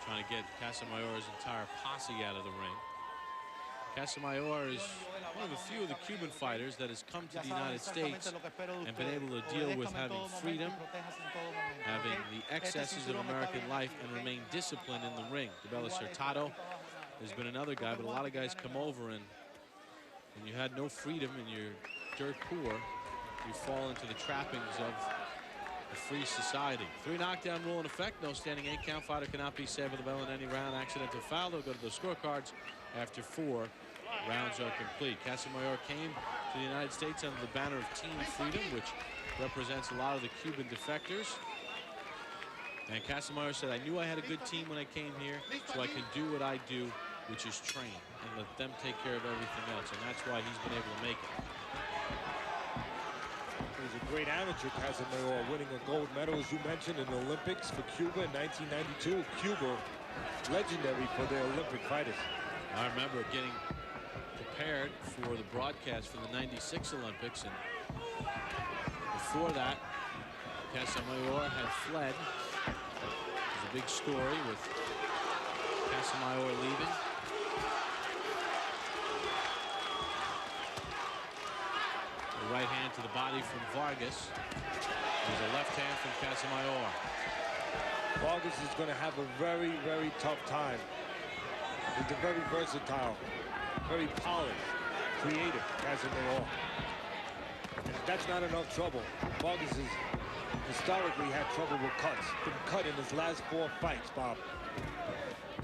trying to get Casamayor's entire posse out of the ring. Casamayor is one of the few of the Cuban fighters that has come to the United States and been able to deal with having freedom, having the excesses of American life, and remain disciplined in the ring. DeBella Hurtado has been another guy, but a lot of guys come over and when you had no freedom and you're dirt poor, you fall into the trappings of a free society. 3 knockdown rule in effect. No standing 8 count. Fighter cannot be saved with the bell in any round. Accidental foul. They'll go to the scorecards after 4 rounds are complete. Casamayor came to the United States under the banner of Team Freedom, which represents a lot of the Cuban defectors. And Casamayor said, I knew I had a good team when I came here, so I can do what I do, which is train, and let them take care of everything else. And that's why he's been able to make it. He's a great amateur, Casamayor, winning a gold medal, as you mentioned, in the Olympics for Cuba in 1992. Cuba, legendary for their Olympic fighters. I remember getting prepared for the broadcast for the '96 Olympics, and before that, Casamayor had fled. It was a big story with Casamayor leaving. The right hand to the body from Vargas. There's a left hand from Casamayor. Vargas is going to have a very, very tough time. He's a very versatile, very polished, creative Casamayor. And if that's not enough trouble, Vargas has historically had trouble with cuts. Been cut in his last 4 fights, Bob.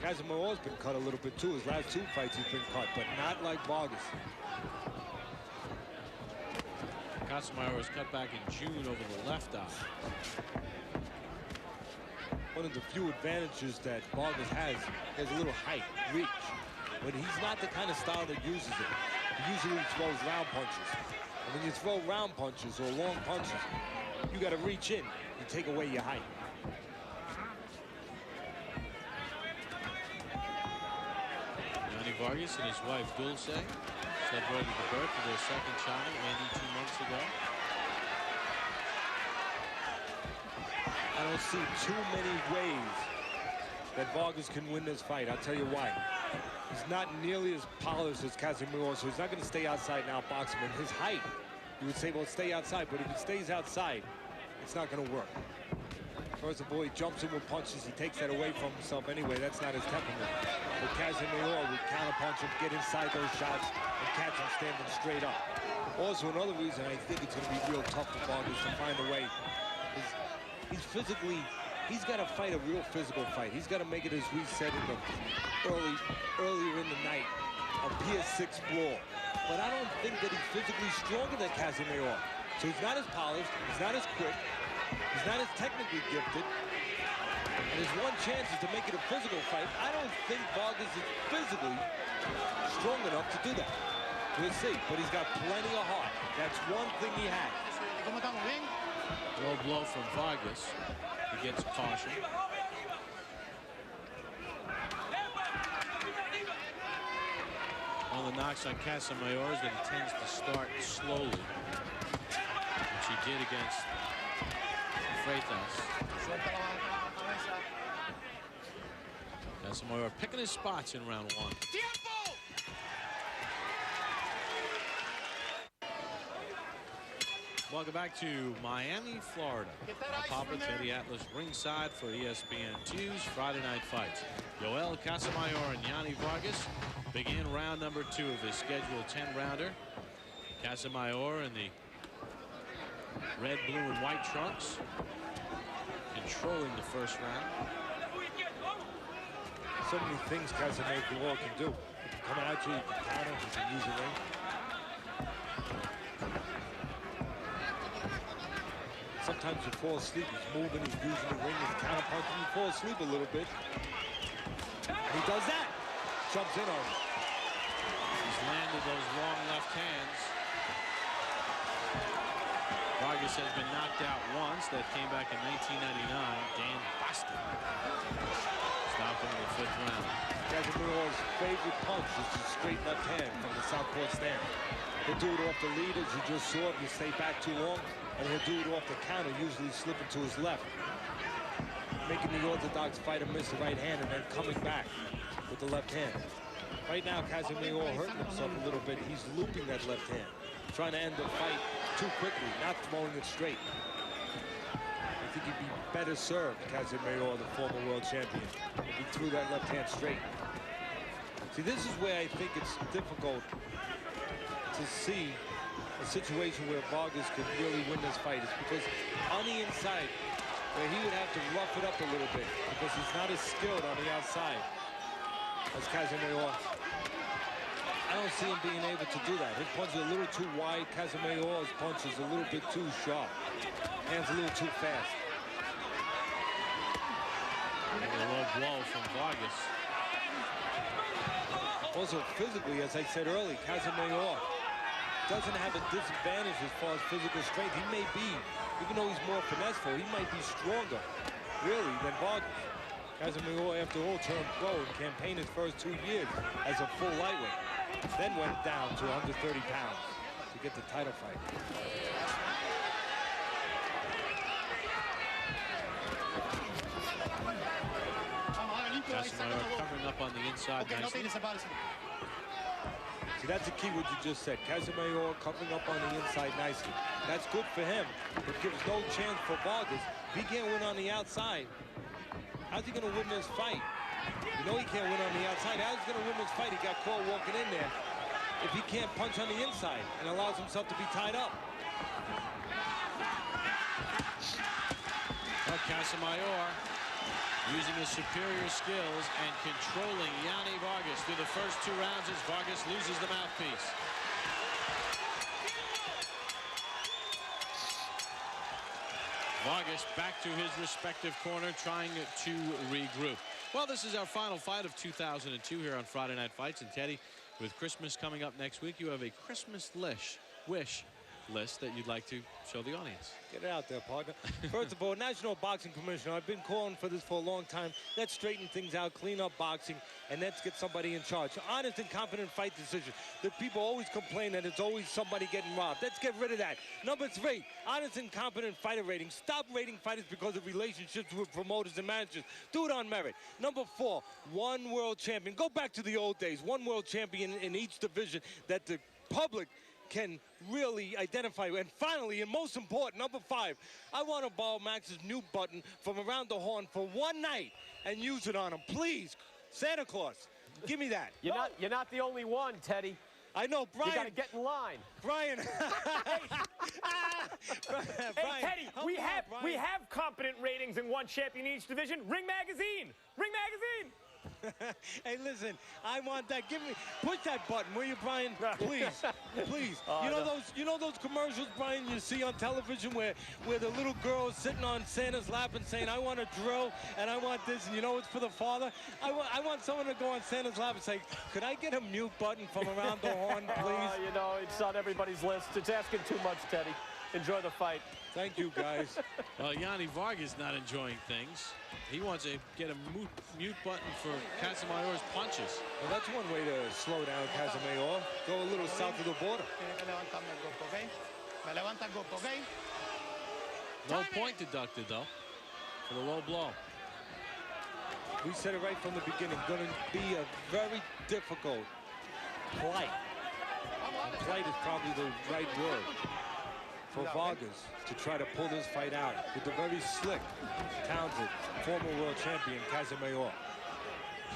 Casamayor's been cut a little bit too. His last 2 fights he's been cut, but not like Vargas. Casamayor was cut back in June over the left eye. One of the few advantages that Vargas has is a little height, reach. But he's not the kind of style that uses it. He usually throws round punches. And when you throw round punches or long punches, you got to reach in and take away your height. Yoni Vargas and his wife Dulce celebrated the birth of their second child, Andy, 2 months ago. I don't see too many ways that Vargas can win this fight. I'll tell you why. He's not nearly as polished as Casamayor, so he's not going to stay outside and outbox him. And his height, you would say, well, stay outside. But if he stays outside, it's not going to work. First of all, he jumps in with punches. He takes that away from himself anyway. That's not his temperament. But Casamayor would counterpunch him, get inside those shots, and catch him standing straight up. Also, another reason I think it's going to be real tough for Vargas to find a way is he's physically, he's got to fight a real physical fight. He's got to make it, as we said in the earlier in the night, a PS6 floor. But I don't think that he's physically stronger than Casamayor. So he's not as polished, he's not as quick, he's not as technically gifted. And his one chance is to make it a physical fight. I don't think Vargas is physically strong enough to do that. We'll see, but he's got plenty of heart. That's one thing he has. Low blow from Vargas. He gets caution. One of the knocks on Casamayor is that he tends to start slowly, which he did against Freitas. Casamayor picking his spots in round 1. Welcome back to Miami, Florida. Papa Teddy Atlas ringside for ESPN2's Friday Night Fights. Yoel Casamayor and Yoni Vargas begin round number 2 of this scheduled 10-rounder. Casamayor in the red, blue, and white trunks, controlling the first round. So many things Casamayor can do. He can come at you, he can counter, he can use the ring. Sometimes you fall asleep, he's moving, he's using the ring, he's counterpunching, you fall asleep a little bit. He does that. Jumps in on him. He's landed those long left hands. Vargas has been knocked out once. That came back in 1999. Dan Boston stopping in the 5th round. Casamayor's favorite punch is the straight left hand from the southpaw stand. He'll do it off the lead, as you just saw, if you stay back too long, and he'll do it off the counter, usually slipping to his left. making the orthodox fighter miss the right hand and then coming back with the left hand. Right now, Casamayor hurting himself a little bit. He's looping that left hand, trying to end the fight too quickly, not throwing it straight. I think he'd be better served, Casamayor, the former world champion, if he threw that left hand straight. See, this is where I think it's difficult to see a situation where Vargas could really win this fight. It's because on the inside, where he would have to rough it up a little bit, because he's not as skilled on the outside as Casamayor. I don't see him being able to do that. His punch is a little too wide. Casamayor's punch is a little bit too sharp. Hands a little too fast. A low blow from Vargas. Also, physically, as I said earlier, Casamayor doesn't have a disadvantage as far as physical strength. He may be, even though he's more finesseful, he might be stronger, really, than Vargas. Casamayor, after all, turned pro and campaigned his first 2 years as a full lightweight. Then went down to under 30 pounds to get the title fight. Casamayor covering up on the inside nicely. See, that's the key what you just said. Casamayor covering up on the inside nicely. That's good for him. It gives no chance for Vargas. If he can't win on the outside, how's he going to win this fight? You know he can't win on the outside. How's he going to win this fight? He got caught walking in there. If he can't punch on the inside and allows himself to be tied up. Well, Casamayor using his superior skills and controlling Yoni Vargas through the first 2 rounds as Vargas loses the mouthpiece. Vargas back to his respective corner, trying to regroup. Well, this is our final fight of 2002 here on Friday Night Fights. And Teddy, with Christmas coming up next week, you have a Christmas wish list that you'd like to show the audience. Get it out there, partner. First of all, National Boxing Commissioner, I've been calling for this for a long time. Let's straighten things out, clean up boxing, and let's get somebody in charge. Honest and competent fight decisions. The people always complain that it's always somebody getting robbed. Let's get rid of that. Number 3, honest and competent fighter ratings. Stop rating fighters because of relationships with promoters and managers. Do it on merit. Number 4, 1 world champion. Go back to the old days. 1 world champion in each division that the public can really identify. And finally, and most important, number 5, I want to borrow Max's mute button from around the horn for 1 night and use it on him. Please, Santa Claus, give me that. You're not the only one, Teddy. I know, Brian. You got to get in line. Brian. Hey, Teddy, we have competent ratings in 1 champion in each division. Ring Magazine. Ring Magazine. Hey, listen, I want that. Push that button, will you, Brian? Please, please. You know those commercials, Brian, you see on television where the little girl is sitting on Santa's lap and saying, I want a drill and I want this, and you know it's for the father. I want someone to go on Santa's lap and say, could I get a mute button from around the horn, please? You know, it's on everybody's list. It's asking too much, Teddy. Enjoy the fight. Thank you, guys. Well, Yoni Vargas not enjoying things. He wants to get a mute button for Casamayor's punches. Well, that's one way to slow down Casamayor. Go a little south of the border. No point deducted, though, for the low blow. We said it right from the beginning. Going to be a very difficult fight. And plight is probably the right word for Vargas to try to pull this fight out with the very slick, talented former world champion Casamayor.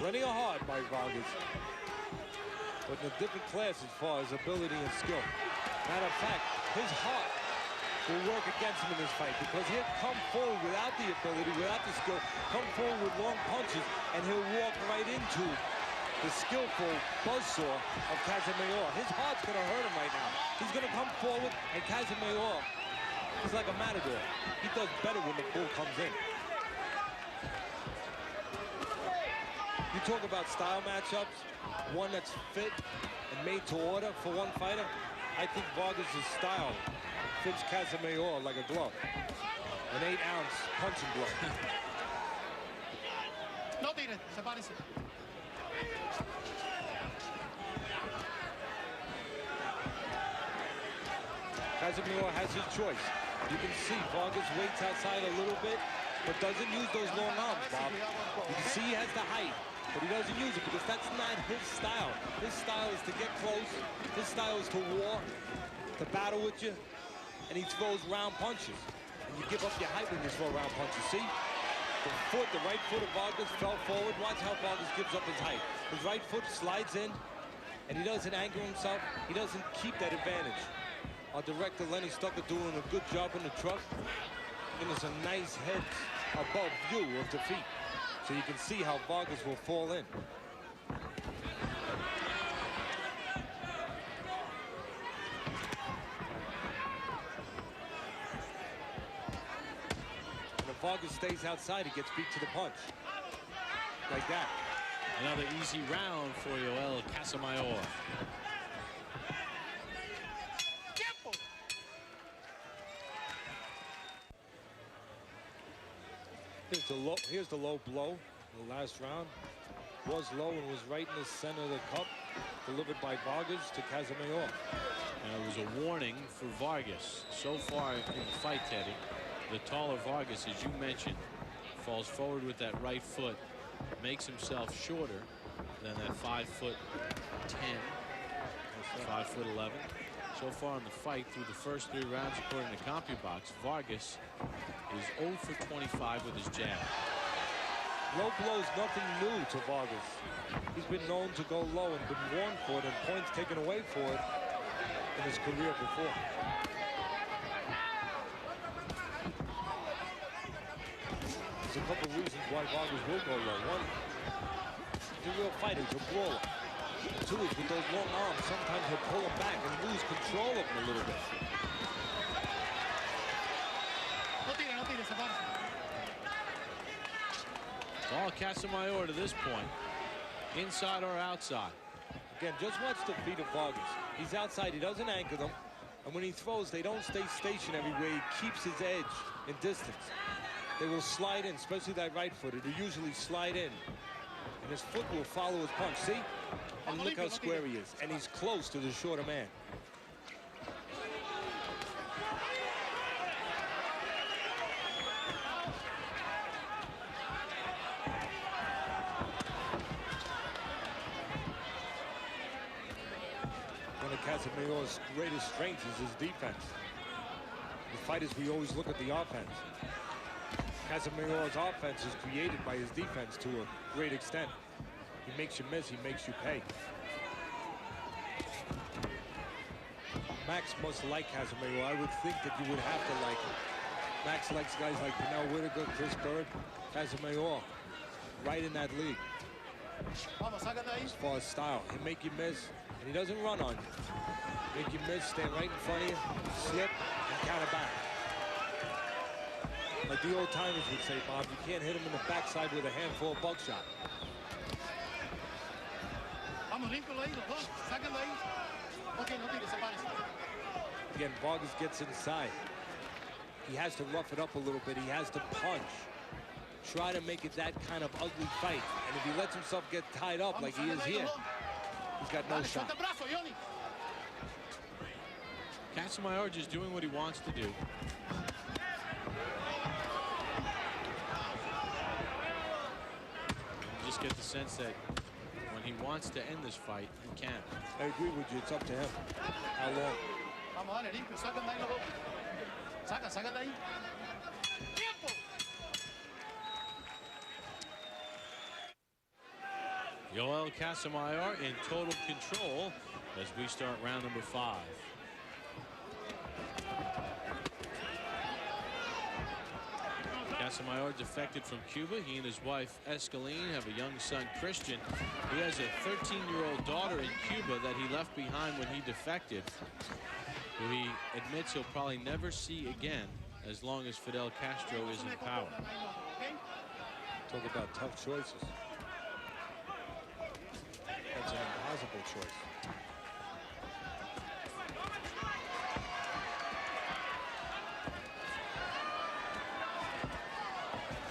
Plenty of heart by Vargas, but in a different class as far as ability and skill. Matter of fact, his heart will work against him in this fight because he'll come forward without the ability, without the skill, come forward with long punches, and he'll walk right into the skillful buzzsaw of Casamayor. His heart's going to hurt him right now. He's going to come forward, and Casamayor is like a matador. He does better when the bull comes in. You talk about style matchups, one that's fit and made to order for one fighter. I think Vargas' style fits Casamayor like a glove. An 8-ounce punching glove. No tire, se parece. Casamayor has his choice. You can see Vargas waits outside a little bit, but doesn't use those long arms, Bob. You can see he has the height, but he doesn't use it because that's not his style. His style is to get close. His style is to war, to battle with you, and he throws round punches. And you give up your height when you throw round punches. See? The right foot of Vargas fell forward. Watch how Vargas gives up his height. His right foot slides in, and he doesn't anger himself. He doesn't keep that advantage. Our director, Lenny Stucker, doing a good job in the truck. Giving us a nice head above view of the feet. So you can see how Vargas will fall in. And if Vargas stays outside, he gets beat to the punch. Like that. Another easy round for Yoel Casamayor. Here's the low blow. The last round was low and was right in the center of the cup, delivered by Vargas to Casamayor. And it was a warning for Vargas. So far in the fight, Teddy, the taller Vargas, as you mentioned, falls forward with that right foot, makes himself shorter than that 5'10", 5'11". So far in the fight, through the first 3 rounds, according to CompuBox, Vargas is 0 for 25 with his jab. Low blow is nothing new to Vargas. He's been known to go low and been warned for it and points taken away for it in his career before. There's a couple reasons why Vargas will go low. One, he's a real fighter, he's a brawler. Two is with those long arms, sometimes he'll pull him back and lose control of him a little bit. All Casamayor to this point, inside or outside. Again, just watch the feet of Vargas. He's outside, he doesn't anchor them. And when he throws, they don't stay stationary where he keeps his edge in distance. They will slide in, especially that right foot. It'll usually slide in. And his foot will follow his punch. See? And look how square he is. And he's close to the shorter man. One of Casamayor's greatest strengths is his defense. The fighters, we always look at the offense. Casamayor's offense is created by his defense to a great extent. He makes you miss, he makes you pay. Max must like Casamayor. I would think that you would have to like him. Max likes guys like Pernell Whitaker, Chris Bird, Casamayor, right in that league. As far as style, he'll make you miss, and he doesn't run on you. Make you miss, stand right in front of you, slip, and counter back. Like the old timers would say, Bob, you can't hit him in the backside with a handful of buckshot. Again, Vargas gets inside. He has to rough it up a little bit. He has to punch. Try to make it that kind of ugly fight. And if he lets himself get tied up like he is here, he's got no shot. Casamayor just doing what he wants to do. You just get the sense that when he wants to end this fight, he can. I agree with you. It's up to him. How long? Yoel Casamayor in total control as we start round number 5. Casamayor defected from Cuba. He and his wife Escaline have a young son, Christian. He has a 13-year-old daughter in Cuba that he left behind when he defected, who he admits he'll probably never see again as long as Fidel Castro is in power. Talk about tough choices. That's an impossible choice.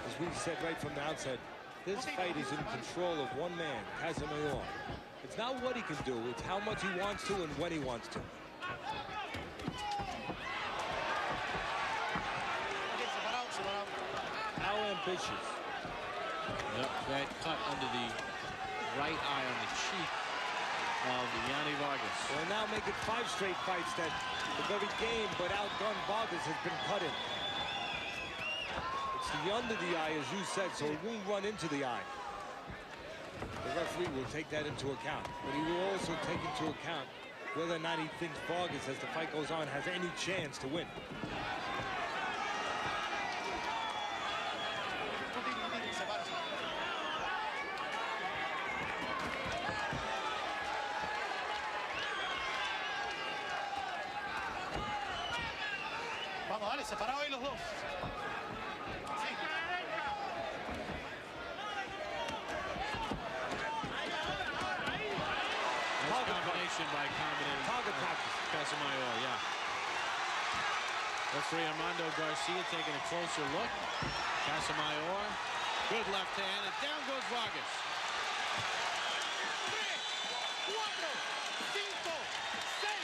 As we said right from the outset, this fight is in control of one man, Casamayor. It's not what he can do, it's how much he wants to and when he wants to. suspicious. Yep, bad cut under the right eye on the cheek of Yoni Vargas. We'll now make it 5 straight fights that the very game but outgunned Vargas has been cut in. It's the under the eye, as you said, so it won't run into the eye. The referee will take that into account, but he will also take into account whether or not he thinks Vargas, as the fight goes on, has any chance to win. Vamos, dale, separados ahí los dos. By Casamayor, yeah. Referee Armando Garcia taking a closer look. Casamayor, good left hand, and down goes Vargas. 3, 4, 5, 6, 7,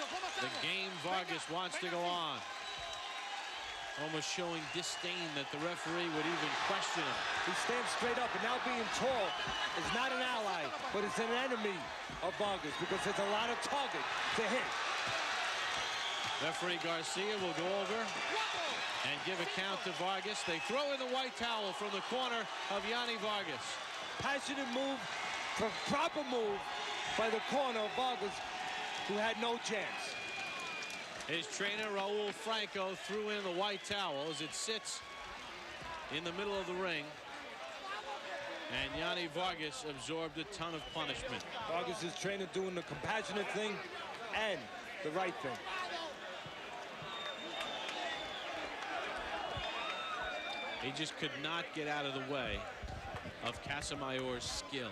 8. The game Vargas wants to go on. Almost showing disdain that the referee would even question him. He stands straight up, and now being tall is not an ally, but it's an enemy of Vargas because there's a lot of target to hit. Referee Garcia will go over and give a count to Vargas. They throw in the white towel from the corner of Yoni Vargas. Passionate move, proper move by the corner of Vargas, who had no chance. His trainer, Raul Franco, threw in the white towel as it sits in the middle of the ring. And Yoni Vargas absorbed a ton of punishment. Vargas' trainer doing the compassionate thing and the right thing. He just could not get out of the way of Casamayor's skill.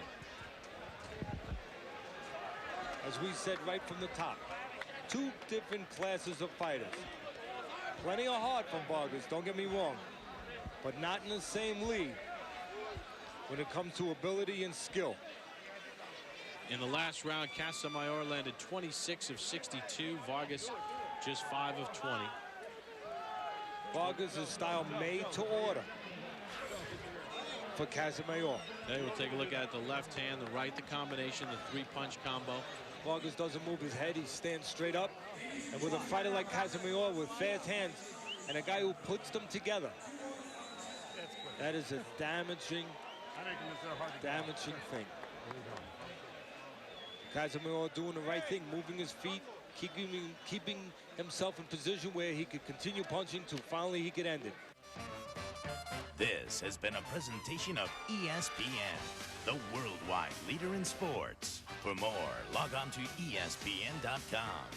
As we said right from the top, 2 different classes of fighters. Plenty of heart from Vargas, don't get me wrong, but not in the same league when it comes to ability and skill. In the last round, Casamayor landed 26 of 62. Vargas just 5 of 20. Vargas' style made to order for Casamayor. They will take a look at the left hand, the right, the combination, the 3-punch combo. Vargas doesn't move his head, he stands straight up. And with a fighter like Casamayor with fast hands and a guy who puts them together, that is a damaging thing. Casamayor doing the right thing, moving his feet, keeping himself in position where he could continue punching till finally he could end it. This has been a presentation of ESPN, the worldwide leader in sports. For more, log on to ESPN.com.